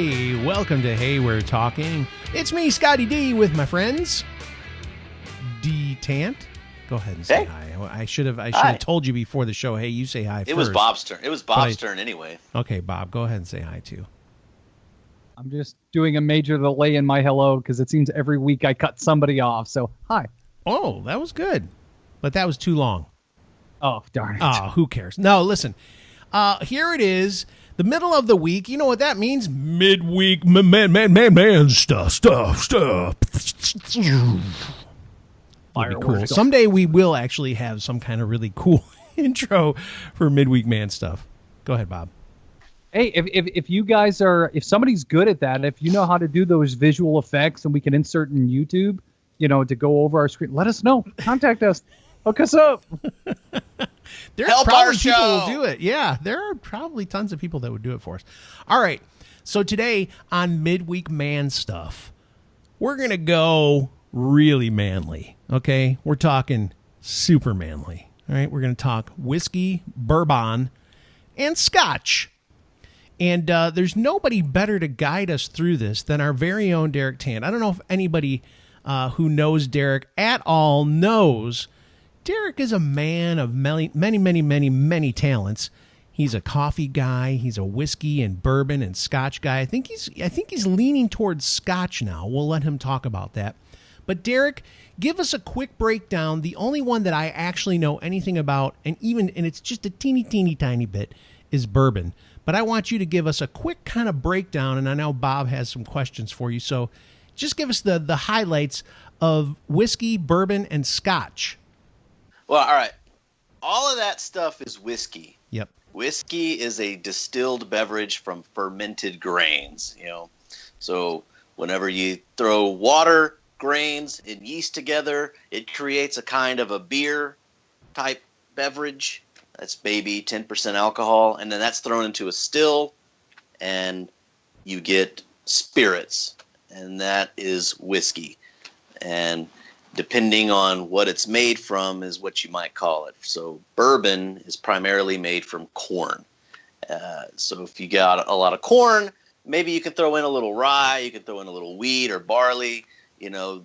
Hey, welcome to Hey We're Talking. It's me, Scotty D, with my friends. D Tant. Go ahead and say hi. I should have told you before the show. Hey, you say hi first. It was Bob's turn. It was Bob's turn anyway. Okay, Bob, go ahead and say hi too. I'm just doing a major delay in my hello because it seems every week I cut somebody off. So, hi. Oh, that was good. But that was too long. Oh, darn it. Oh, who cares? No, listen. Here it is. The middle of the week. You know what that means? Midweek man stuff. That'd be cool. Someday we will actually have some kind of really cool intro for midweek man stuff. Go ahead, Bob. Hey, if you guys are, if somebody's good at that, if you know how to do those visual effects and we can insert in YouTube, you know, to go over our screen, let us know. Contact us. Hook us up. There's probably people who will do it. Yeah, there are probably tons of people that would do it for us. All right. So today on Midweek Man Stuff, we're going to go really manly. Okay? We're talking super manly. All right? We're going to talk whiskey, bourbon, and scotch. And there's nobody better to guide us through this than our very own Derek Tant. I don't know if anybody who knows Derek at all knows Derek is a man of many talents. He's a coffee guy. He's a whiskey and bourbon and scotch guy. I think he's leaning towards scotch now. We'll let him talk about that. But Derek, give us a quick breakdown. The only one that I actually know anything about, and it's just a teeny tiny bit, is bourbon. But I want you to give us a quick kind of breakdown, and I know Bob has some questions for you. So just give us the highlights of whiskey, bourbon, and scotch. Well, all right. All of that stuff is whiskey. Yep. Whiskey is a distilled beverage from fermented grains, you know. So whenever you throw water, grains, and yeast together, it creates a kind of a beer type beverage. That's maybe 10% alcohol, and then that's thrown into a still, and you get spirits, and that is whiskey. And depending on what it's made from is what you might call it. So bourbon is primarily made from corn. So if you got a lot of corn, maybe you can throw in a little rye, you can throw in a little wheat or barley. You know,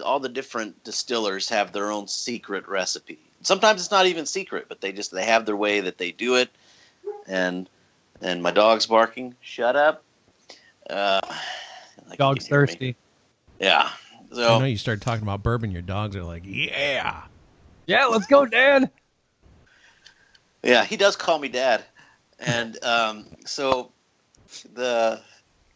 all the different distillers have their own secret recipe. Sometimes it's not even secret, but they have their way that they do it. And my dog's barking. Shut up. Dog's thirsty. Yeah. So I know you started talking about bourbon. Your dogs are like, yeah, let's go, Dad. Yeah, he does call me Dad, and so the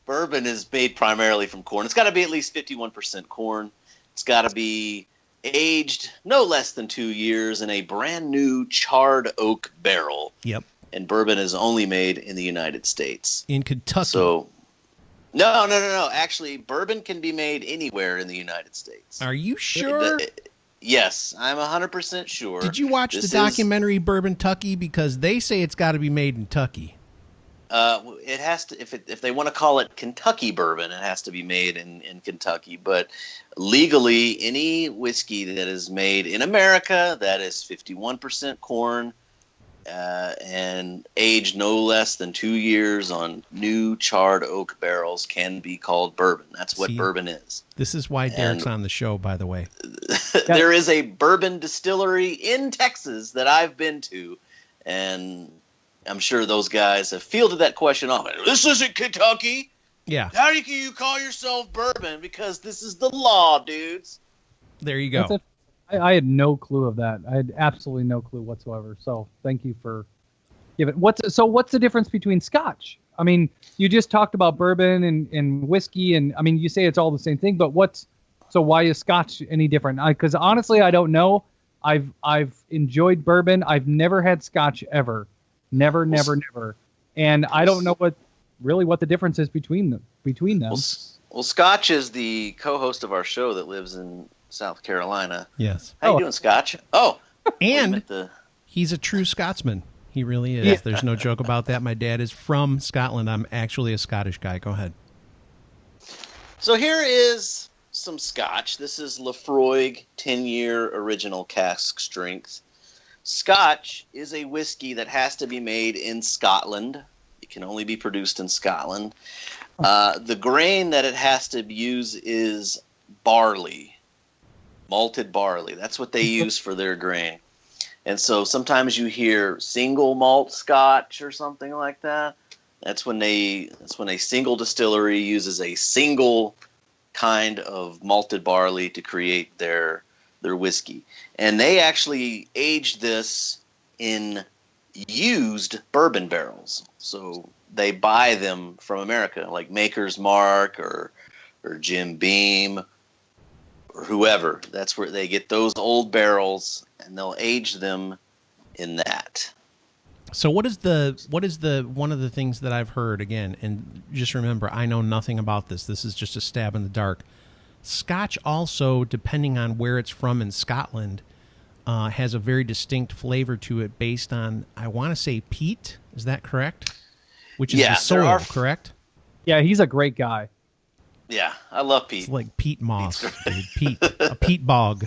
bourbon is made primarily from corn. It's got to be at least 51% corn. It's got to be aged no less than 2 years in a brand new charred oak barrel. Yep. And bourbon is only made in the United States. In Kentucky. So. No. Actually, bourbon can be made anywhere in the United States. Are you sure? Yes, I'm 100% sure. Did you watch the documentary Bourbon Tucky? Because they say it's got to be made in Tucky. It has to. If they want to call it Kentucky bourbon, it has to be made in Kentucky. But legally, any whiskey that is made in America that is 51% corn and aged no less than 2 years on new charred oak barrels can be called bourbon. That's what bourbon is. This is why Derek's on the show, by the way. There is a bourbon distillery in Texas that I've been to, and I'm sure those guys have fielded that question off. This isn't Kentucky. Yeah. How can you call yourself bourbon? Because this is the law, dudes. There you go. I had no clue of that. I had absolutely no clue whatsoever. So thank you for giving. What's the difference between scotch? I mean, you just talked about bourbon and whiskey, and I mean, you say it's all the same thing, but why is scotch any different? Because honestly, I don't know. I've enjoyed bourbon. I've never had scotch ever. Never. And I don't know what the difference is between them. Well, Scotch is the co-host of our show that lives in South Carolina. Yes. How you doing, Scotch? Oh, and he's a true Scotsman. He really is. Yeah. There's no joke about that. My dad is from Scotland. I'm actually a Scottish guy. Go ahead. So here is some Scotch. This is Lafroig 10-year original cask strength. Scotch is a whiskey that has to be made in Scotland. It can only be produced in Scotland. The grain that it has to use is barley, malted barley. That's what they use for their grain. And so sometimes you hear single malt Scotch or something like that. That's when a single distillery uses a single kind of malted barley to create their whiskey. And they actually age this in used bourbon barrels. So they buy them from America, like Maker's Mark or Jim Beam or whoever. That's where they get those old barrels, and they'll age them in that. So what is the one of the things that I've heard, again, and just remember, I know nothing about this. This is just a stab in the dark. Scotch also, depending on where it's from in Scotland, has a very distinct flavor to it based on, I want to say, peat. Is that correct? Which is the soil, correct? Yeah, he's a great guy. Yeah, I love peat. It's like peat moss, dude. Peat, a peat bog.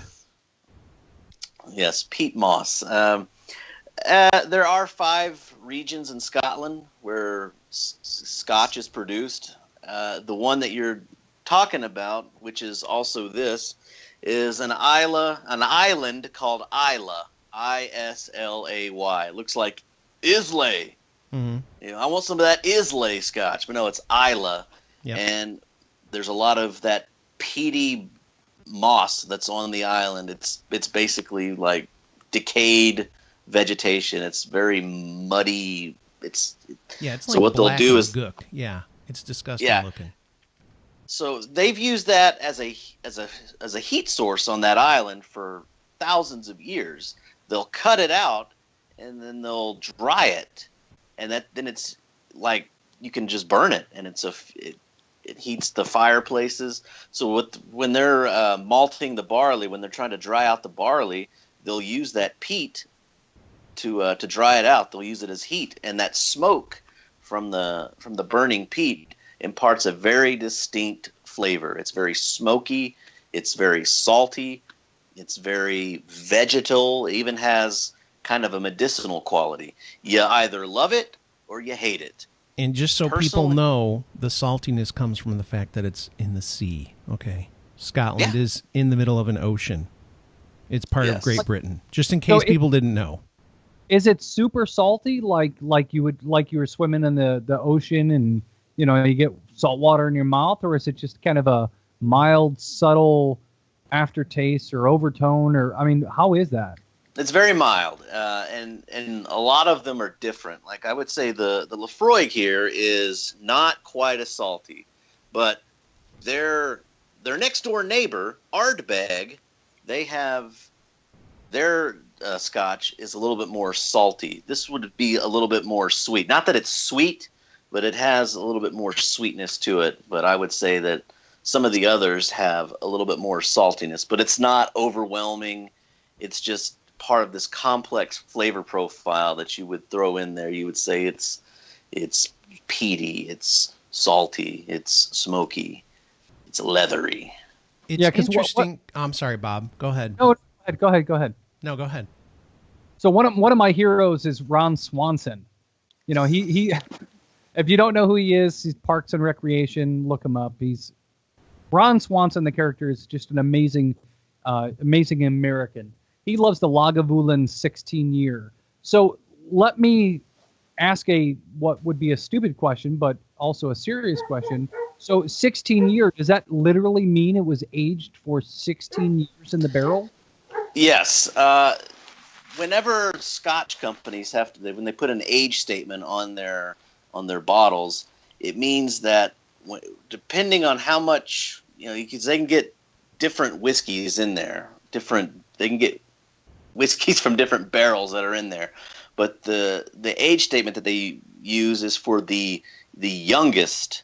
Yes, peat moss. There are 5 regions in Scotland where Scotch is produced. The one that you're talking about, which is also this, is an island called Islay, Islay. It looks like Islay. Mm-hmm. You know, I want some of that Islay Scotch, but no, it's Islay. Yep. And there's a lot of that peaty moss that's on the island. It's basically like decayed vegetation. It's very muddy. It's like so what they'll do is gook. Yeah, it's disgusting looking. So they've used that as a heat source on that island for thousands of years. They'll cut it out and then they'll dry it, and then it's like you can just burn it, and it heats the fireplaces. So when they're malting the barley, when they're trying to dry out the barley, they'll use that peat to dry it out. They'll use it as heat, and that smoke from the burning peat imparts a very distinct flavor. It's very smoky. It's very salty. It's very vegetal. It even has kind of a medicinal quality. You either love it or you hate it. And just so people know, the saltiness comes from the fact that it's in the sea. Okay. Scotland is in the middle of an ocean. It's part of Great Britain. Just in case people didn't know. Is it super salty, like you were swimming in the ocean and you get salt water in your mouth, or is it just kind of a mild, subtle aftertaste or overtone, or how is that? It's very mild, and a lot of them are different. Like I would say the Lefroy here is not quite as salty, but their next door neighbor, Ardbeg, they have their Scotch is a little bit more salty. This would be a little bit more sweet. Not that it's sweet, but it has a little bit more sweetness to it. But I would say that some of the others have a little bit more saltiness, but it's not overwhelming. It's just part of this complex flavor profile that you would throw in there. You would say it's peaty, it's salty, it's smoky, it's leathery. It's interesting. I'm sorry, Bob. Go ahead. No, go ahead. No, go ahead. So one of my heroes is Ron Swanson. He if you don't know who he is, he's Parks and Recreation. Look him up. He's Ron Swanson. The character is just an amazing American. He loves the Lagavulin 16 year. So let me ask what would be a stupid question, but also a serious question. So 16 years, does that literally mean it was aged for 16 years in the barrel? Yes. Whenever Scotch companies when they put an age statement on their bottles, it means that depending on how much, because they can get different whiskeys in there. They can get whiskeys from different barrels that are in there. But the age statement that they use is for the youngest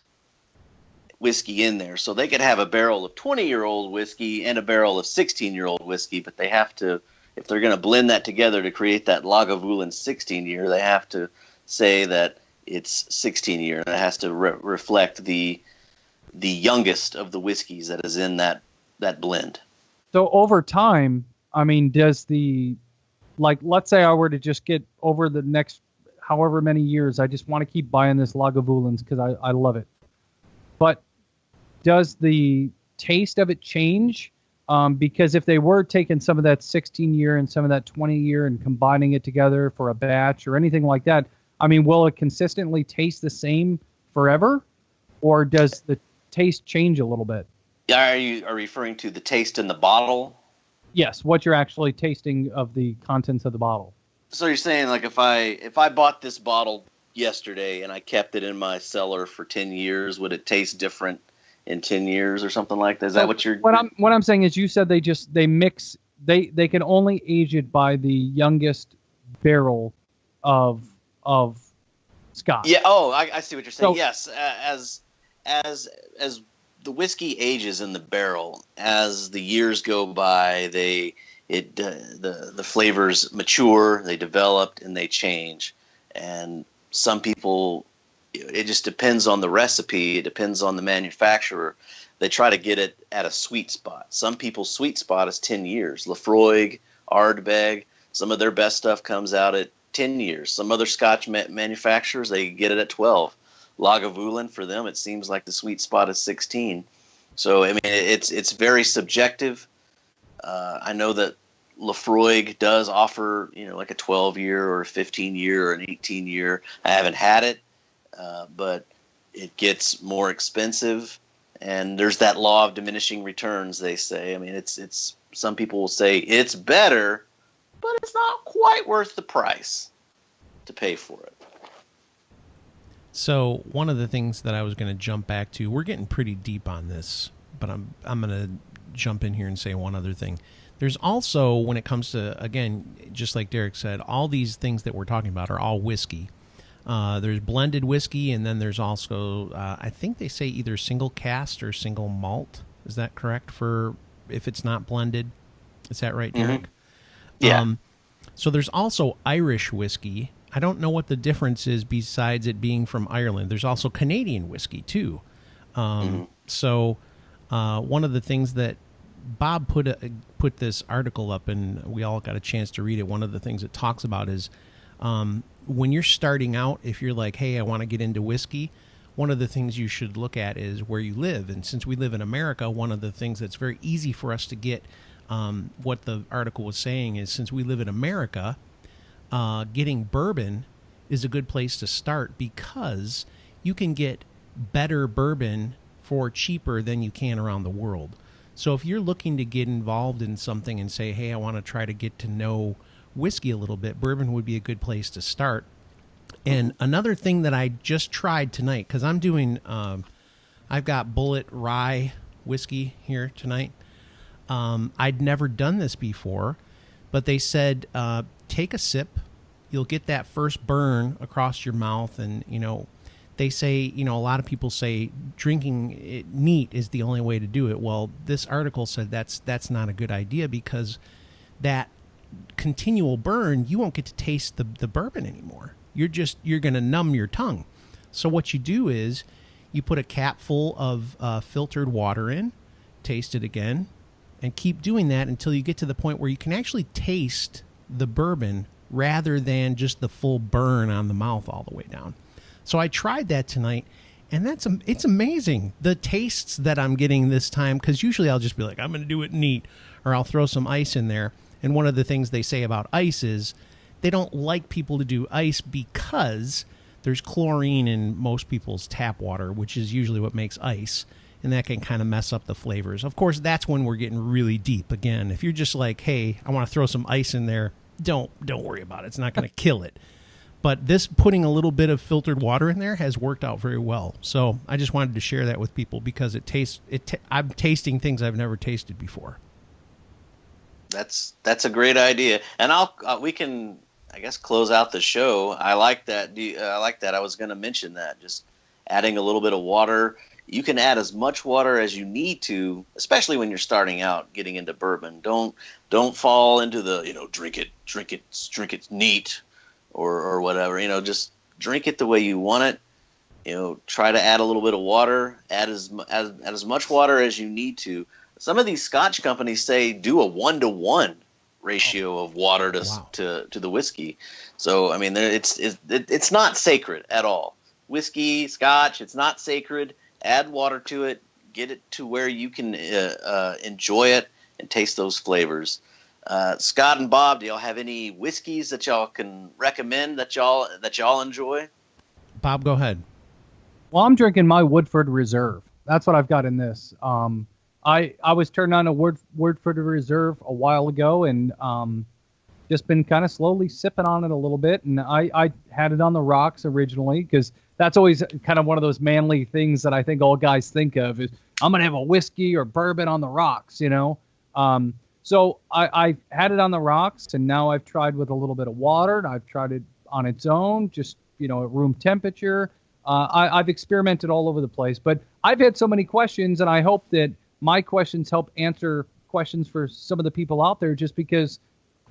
whiskey in there. So they could have a barrel of 20-year-old whiskey and a barrel of 16-year-old whiskey, but they have to, if they're going to blend that together to create that Lagavulin 16-year, they have to say that it's 16-year, and it has to reflect the youngest of the whiskeys that is in that blend. So over time, does let's say I were to just get over the next however many years, I just want to keep buying this Lagavulins because I love it. but does the taste of it change? Because if they were taking some of that 16-year and some of that 20-year and combining it together for a batch or anything like that, I mean, will it consistently taste the same forever, or does the taste change a little bit? Yeah, are you referring to the taste in the bottle? Yes, what you're actually tasting of the contents of the bottle. So you're saying, like, if I bought this bottle yesterday and I kept it in my cellar for 10 years, would it taste different in 10 years or something like that? Is that what you're... What I'm saying is, you said they mix, they can only age it by the youngest barrel of Scotch. Yeah. Oh, I see what you're saying. So, yes. As the whiskey ages in the barrel, as the years go by, the flavors mature, they develop, and they change. And some people, it just depends on the recipe. It depends on the manufacturer. They try to get it at a sweet spot. Some people's sweet spot is 10 years. Laphroaig, Ardbeg, some of their best stuff comes out at 10 years. Some other Scotch manufacturers, they get it at 12. Lagavulin, for them, it seems like the sweet spot is 16. So, I mean, it's very subjective. I know that Laphroaig does offer, like a 12-year or a 15-year or an 18-year. I haven't had it, but it gets more expensive. And there's that law of diminishing returns, they say. I mean, it's some people will say it's better, but it's not quite worth the price to pay for it. So one of the things that I was going to jump back to, we're getting pretty deep on this, but I'm going to jump in here and say one other thing. There's also, when it comes to, again, just like Derek said, all these things that we're talking about are all whiskey. There's blended whiskey, and then there's also, I think they say either single cask or single malt. Is that correct for if it's not blended? Is that right, Derek? Mm-hmm. Yeah. So there's also Irish whiskey. I don't know what the difference is besides it being from Ireland. There's also Canadian whiskey, too. So one of the things that Bob put this article up, and we all got a chance to read it, one of the things it talks about is when you're starting out, if you're like, hey, I want to get into whiskey, one of the things you should look at is where you live. And since we live in America, one of the things that's very easy for us to get, what the article was saying is, since we live in America, getting bourbon is a good place to start because you can get better bourbon for cheaper than you can around the world. So if you're looking to get involved in something and say, hey, I want to try to get to know whiskey a little bit, bourbon would be a good place to start. And another thing that I just tried tonight, because I'm doing, I've got Bullet Rye whiskey here tonight. I'd never done this before, but they said, take a sip. You'll get that first burn across your mouth. And, they say, a lot of people say drinking it neat is the only way to do it. Well, this article said that's not a good idea, because that continual burn, you won't get to taste the bourbon anymore. You're going to numb your tongue. So what you do is you put a cap full of filtered water in, taste it again, and keep doing that until you get to the point where you can actually taste the bourbon rather than just the full burn on the mouth all the way down. So I tried that tonight, and it's amazing, the tastes that I'm getting this time, because usually I'll just be like, I'm going to do it neat, or I'll throw some ice in there. And one of the things they say about ice is they don't like people to do ice because there's chlorine in most people's tap water, which is usually what makes ice, and that can kind of mess up the flavors. Of course, that's when we're getting really deep. Again, if you're just like, hey, I want to throw some ice in there, don't worry about it. It's not going to kill it. But this putting a little bit of filtered water in there has worked out very well. So I just wanted to share that with people because I'm tasting things I've never tasted before. That's a great idea, and we can, I guess, close out the show. I like that. I like that. I was going to mention that, just adding a little bit of water. You can add as much water as you need to, especially when you're starting out getting into bourbon. Don't fall into the drink it neat. Or whatever, just drink it the way you want it. Try to add a little bit of water. Add as much water as you need to. Some of these Scotch companies say do a 1-to-1 ratio of water to the whiskey. So I mean, it's not sacred at all. Whiskey, Scotch, it's not sacred add water to it, get it to where you can enjoy it and taste those flavors. Scott and Bob, do y'all have any whiskeys that y'all can recommend that y'all enjoy? Bob, go ahead. Well, I'm drinking my Woodford Reserve. That's what I've got in this. I was turned on a Woodford Reserve a while ago, and just been kind of slowly sipping on it a little bit. And I had it on the rocks originally because that's always kind of one of those manly things that I think all guys think of is I'm going to have a whiskey or bourbon on the rocks, you know. So I had it on the rocks, and now I've tried with a little bit of water, and I've tried it on its own, just, you know, at room temperature. I've experimented all over the place, but I've had so many questions, and I hope that my questions help answer questions for some of the people out there, just because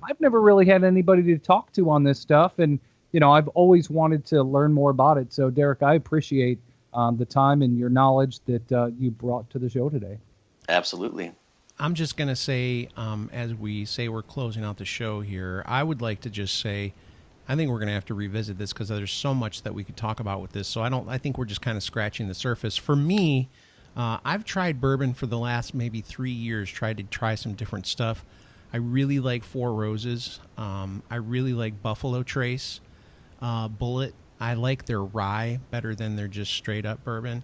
I've never really had anybody to talk to on this stuff. And, you know, I've always wanted to learn more about it. So, Derek, I appreciate the time and your knowledge that you brought to the show today. Absolutely. I'm just going to say, as we say we're closing out the show here, I would like to just say, I think we're going to have to revisit this because there's so much that we could talk about with this. So I think we're just kind of scratching the surface. For me, I've tried bourbon for the last maybe 3 years, tried to try some different stuff. I really like Four Roses. I really like Buffalo Trace, Bullet. I like their rye better than their just straight up bourbon.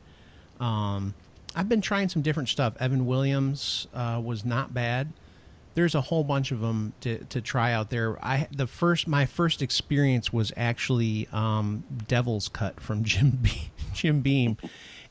I've been trying some different stuff. Evan Williams was not bad. There's a whole bunch of them to try out there. My first experience was actually Devil's Cut from Jim Beam,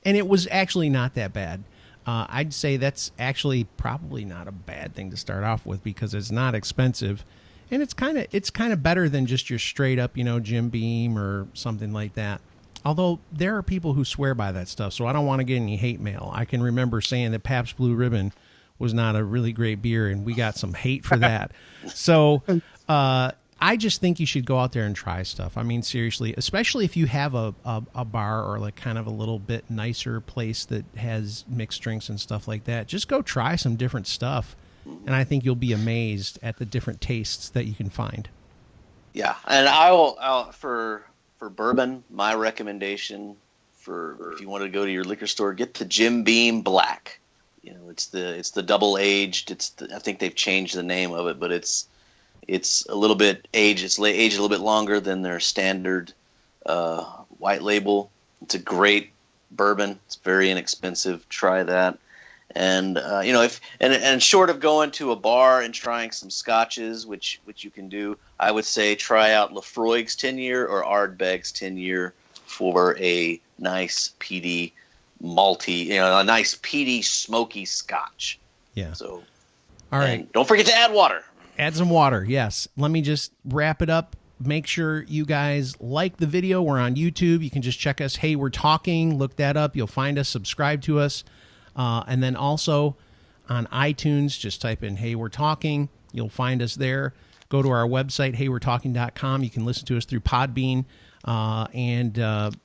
and it was actually not that bad. I'd say that's actually probably not a bad thing to start off with because it's not expensive, and it's kind of better than just your straight up, you know, Jim Beam or something like that. Although there are people who swear by that stuff, so I don't want to get any hate mail. I can remember saying that Pabst Blue Ribbon was not a really great beer, and we got some hate for that. So I just think you should go out there and try stuff. I mean, seriously, especially if you have a bar or like kind of a little bit nicer place that has mixed drinks and stuff like that. Just go try some different stuff, and I think you'll be amazed at the different tastes that you can find. Yeah, and I'll for bourbon, my recommendation for if you want to go to your liquor store, get the Jim Beam Black. You know, it's the double aged. I think they've changed the name of it, but it's a little bit aged. It's aged a little bit longer than their standard white label. It's a great bourbon. It's very inexpensive. Try that. And you know, if short of going to a bar and trying some scotches, which you can do, I would say try out Lafroig's 10-year or Ardbeg's 10-year for a nice peaty malty, you know, a nice peaty smoky scotch. Yeah. So, all right. Don't forget to add water. Add some water. Yes. Let me just wrap it up. Make sure you guys like the video. We're on YouTube. You can just check us. Hey, We're Talking. Look that up. You'll find us. Subscribe to us. And then also on iTunes, just type in Hey, We're Talking. You'll find us there. Go to our website, heywe'retalking.com. You can listen to us through Podbean. And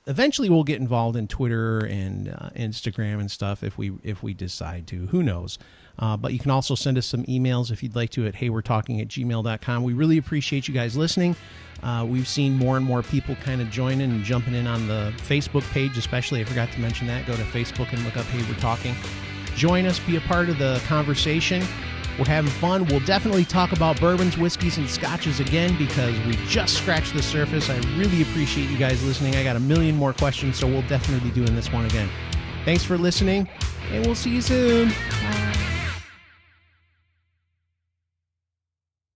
eventually we'll get involved in Twitter and Instagram and stuff if we decide to. Who knows? But you can also send us some emails if you'd like to at heywe'retalking@gmail.com. We really appreciate you guys listening. We've seen more and more people kind of joining and jumping in on the Facebook page, especially. I forgot to mention that. Go to Facebook and look up Hey, We're Talking. Join us. Be a part of the conversation. We're having fun. We'll definitely talk about bourbons, whiskeys, and scotches again because we just scratched the surface. I really appreciate you guys listening. I got a million more questions, so we'll definitely be doing this one again. Thanks for listening, and we'll see you soon.